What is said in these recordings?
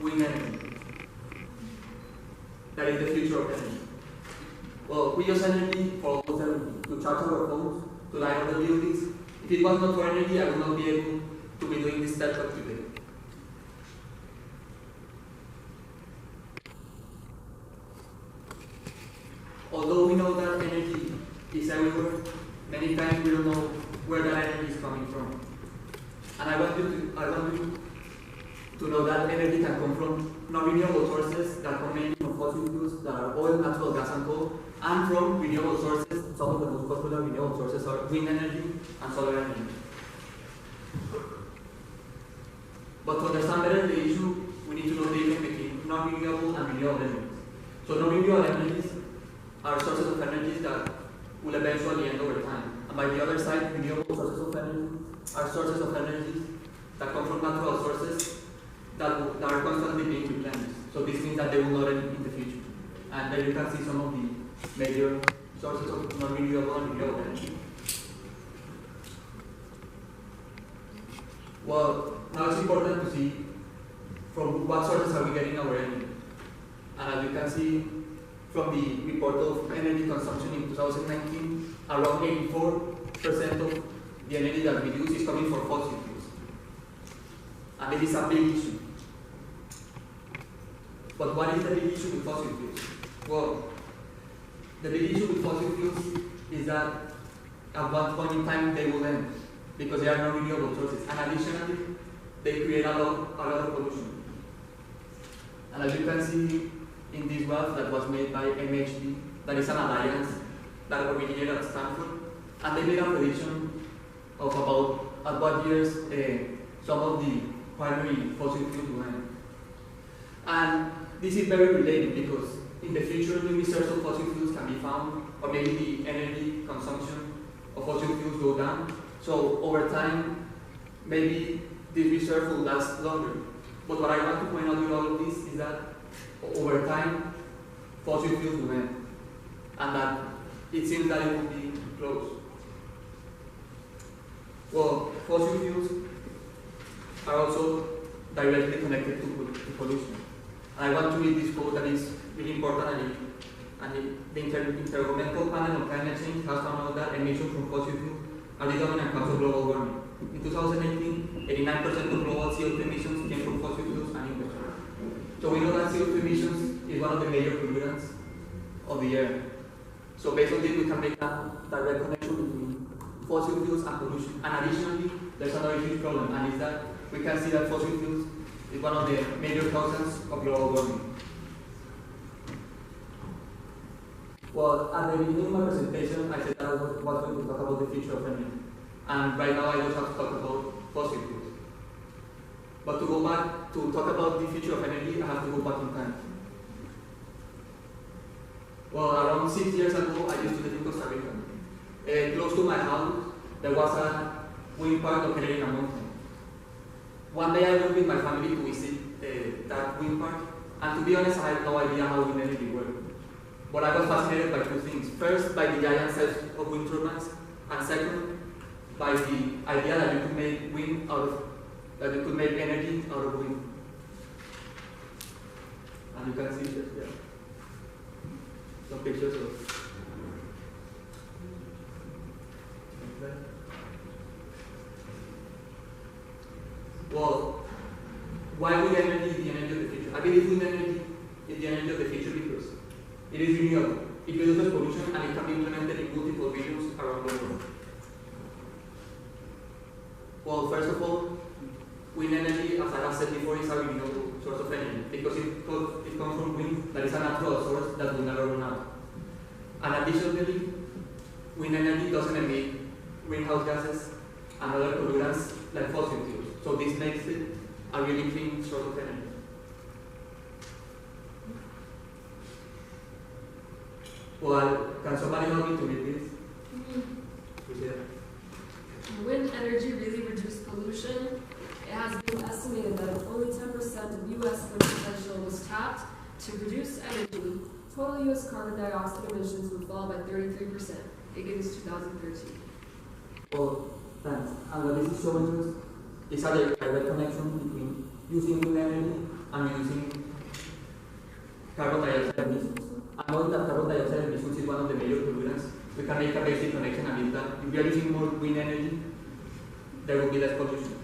wind energy. That is the future of energy. Well, we use energy for to charge our phones, to light up the buildings. If it was not for energy, I would not be able to be doing this TED Talk today. Although we know that energy is everywhere, many times we don't know where that energy is coming from. And I want you to know that energy can come from non-renewable sources that come mainly from fossil fuels, that are oil, natural gas, and coal, and from renewable sources. Some of the most popular renewable sources are wind energy and solar energy. But to understand better the issue, we need to know the difference between non-renewable and renewable energies. So non-renewable energies are sources of energy that will eventually end over time. And by the other side, renewable sources of energy are sources of energy that come from natural sources that are constantly being replenished. So this means that they will not end in the future. And there you can see some of the major sources of non-renewable and renewable energy. Well, now it's important to see from what sources are we getting our energy. And as you can see from the report of energy consumption in 2019, around 84% of the energy that we use is coming from fossil fuels. And it is a big issue. But what is the big issue with fossil fuels? Well, the big issue with fossil fuels is that at one point in time they will end because there are no renewable sources. And additionally, they create a lot of pollution. And as you can see in this graph that was made by MHD, that is an alliance that originated at Stanford, and they made a prediction of about at what years some of the primary fossil fuels will end. And this is very related because in the future new reserves of fossil fuels can be found, or maybe the energy consumption of fossil fuels go down. So over time, maybe this reserve will last longer. But what I want to point out with all of this is that over time, fossil fuels will end, and that it seems that it will be close. Well, fossil fuels are also directly connected to pollution. And I want to read this quote that is really important, and the Intergovernmental Panel on Climate Change has found out that emissions from fossil fuels are the dominant cause of global warming. In 2018, 89% of global CO2 emissions came from fossil fuels and industry. So we know that CO2 emissions is one of the major pollutants of the air. So based on this, we can make a direct connection between fossil fuels and pollution. And additionally, there's another huge problem, and is that we can see that fossil fuels is one of the major causes of global warming. Well, at the beginning of my presentation, I said that I was going to talk about the future of energy. And right now, I just have to talk about fossil fuels. But to go back to talk about the future of energy, I have to go back in time. Well, around 6 years ago, I used to live in Costa Rica. Close to my house, there was a wind park located in a mountain. One day I went with my family to visit that wind park, and to be honest, I had no idea how wind energy worked. But I was fascinated by two things. First, by the giant size of wind turbines, and second, by the idea that you could make wind out of, that you could make energy out of wind. And you can see this there. Some pictures of well, why wind energy is the energy of the future? I believe wind energy is the energy of the future because it is renewable, it reduces pollution, and it can be implemented in multiple regions around the world. Well, first of all, wind energy, as I have said before, is a renewable source of energy because it comes from wind that is a natural source that will never run out. And additionally, wind energy doesn't emit greenhouse gases and other pollutants like fossil fuels. So this makes it a really clean source of energy. Well, can somebody help me to read this? Wind energy really reduced pollution. It has been estimated that if only 10% of U.S. wind potential was tapped to produce energy, total U.S. carbon dioxide emissions would fall by 33%. Again, is 2013. Well, thanks. And what this is showing us is a direct connection between using wind energy and reducing carbon dioxide emissions. And knowing that carbon dioxide emissions is one of the major pollutants, we can make a basic connection and is that if we are using more wind energy, there will be less pollution.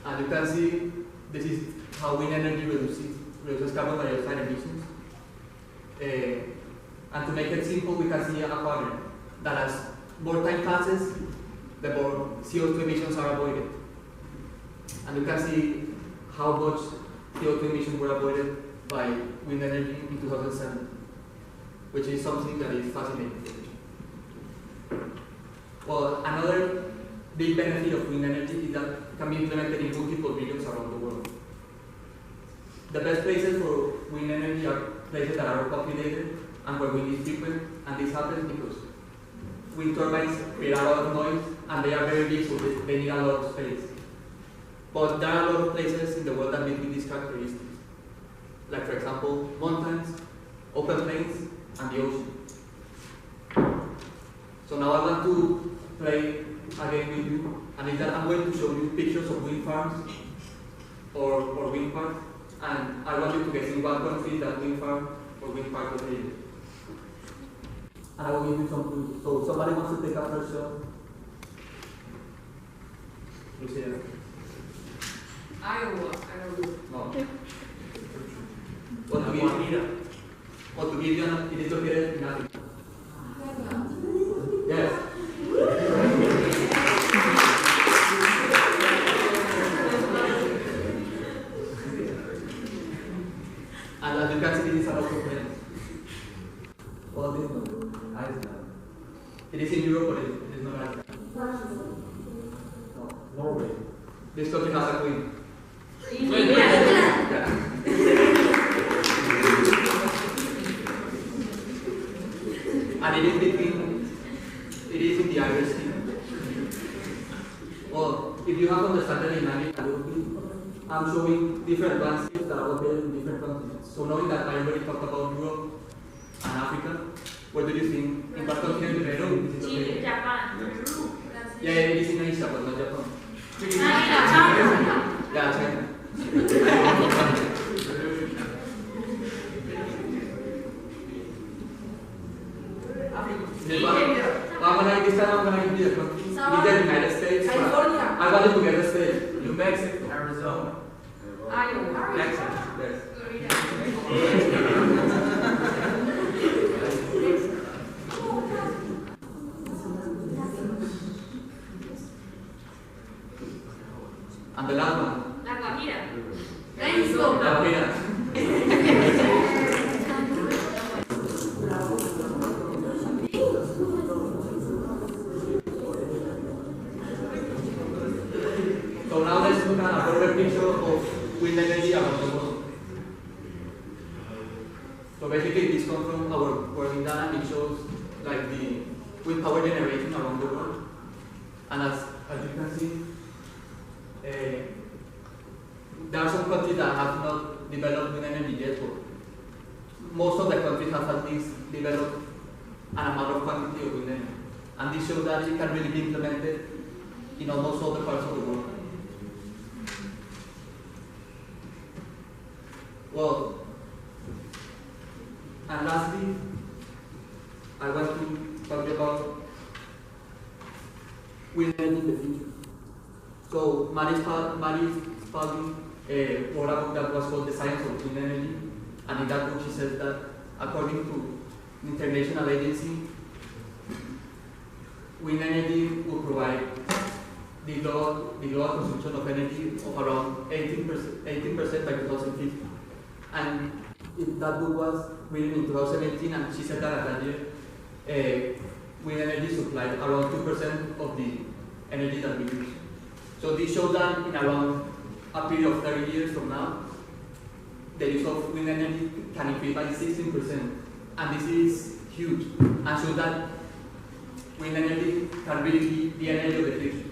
And you can see this is how wind energy reduces carbon dioxide emissions. And to make it simple, we can see a pattern that as more time passes, the more CO2 emissions are avoided. And you can see how much CO2 emissions were avoided by wind energy in 2007, which is something that is fascinating. Well, another big benefit of wind energy is that it can be implemented in multiple regions around the world. The best places for wind energy are places that are populated and where wind is frequent, and this happens because wind turbines create a lot of noise and they are very big, so they need a lot of space. But there are a lot of places in the world that meet with these characteristics, like for example, mountains, open plains, and the ocean. So now I want to play a game with you, and is that I'm going to show you pictures of wind farms or wind parks, and I want you to guess in what country that wind farm or wind park was located. And I will give you some clues. So somebody wants to take a first shot? Lucia. Iowa. I don't know. No. What to give you it is located in Africa. Yes. And as you can see, it is a lot of places. Well, this one, Iceland. It is in Europe, but it is not Iceland. No. Norway. This country has a queen. Yeah. And it is in the Irish Sea. Well, if you have understood the dynamic a little bit, I'm showing different landscapes that are located in different continents. So knowing that I already talked about Europe and Africa, where do you think, in what continent in Peru? Chile, Japan, Yeah, it is in Asia, but not Japan. China. Yeah, China. This time I'm going to give you a country. Either the United States, California. I want you to get the state. New Mexico, Arizona, Iowa. Texas. Yes. And the last one. La Guajira. Mexico. La Guajira. So now let's look at a broader picture of wind energy around the world. So basically this comes from our working data and it shows like the wind power generation around the world. And as you can see, there are some countries that have not developed wind energy yet, but most of the countries have at least developed an amount of quantity of wind energy. And this shows that it can really be implemented in almost all the parts of the world. Well, and lastly, I want to talk about wind energy in the future. So Marie Spalding wrote a book that was called The Science of Wind Energy, and in that book she says that according to the International Agency, wind energy will provide the global consumption of energy of around 18% by 2050. And that book was written in 2017, and she said that at that year, wind energy supplied around 2% of the energy that we use. So this shows that in around a period of 30 years from now, the use of wind energy can increase by 16%. And this is huge, and shows that wind energy can really be the energy of the future.